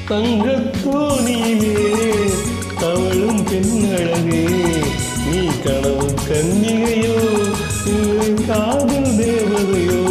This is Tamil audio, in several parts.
தங்கத்தோணியிலே தவழும் பெண்ணழகே, நீ கனவு கன்னிகையோ காதல் தேவதையோ?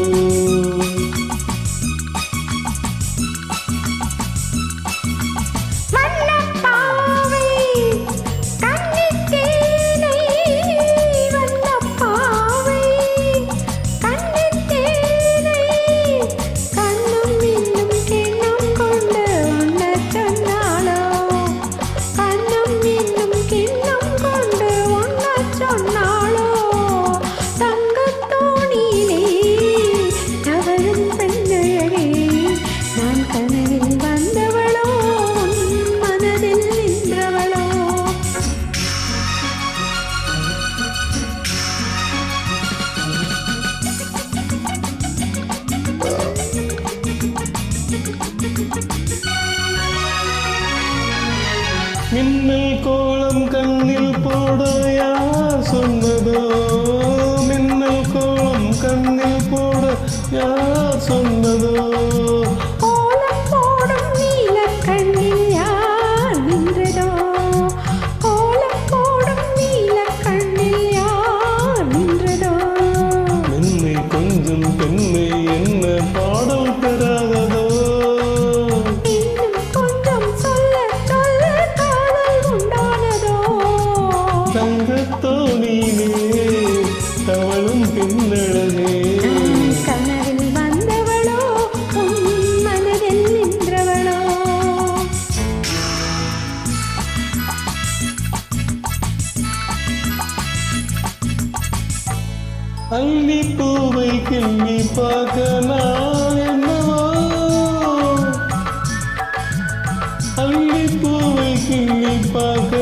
மின்னல் கோலம் கண்ணில் போட யார் சொன்னதோ? மின்னல் கோலம் கண்ணில் போட யார் சொன்னதோ? கோலம் போடும் நீல கண்ணில் யார் நின்றதோ? கோலம் போடும் நீல கண்ணில் யார் நின்றதோ? மென்மை கொஞ்சம் பெண்மை என்ன பாடல் பெறாததோ? தங்கத்தோணியிலே தவழும் பெண்ணழகே, கனவில் வந்தவளோ மனதில் நின்றவளோ? அள்ளி பூவை கிள்ளி பார்க்க நான் என்னவோ? அள்ளி பூவை கிள்ளி பார்க்க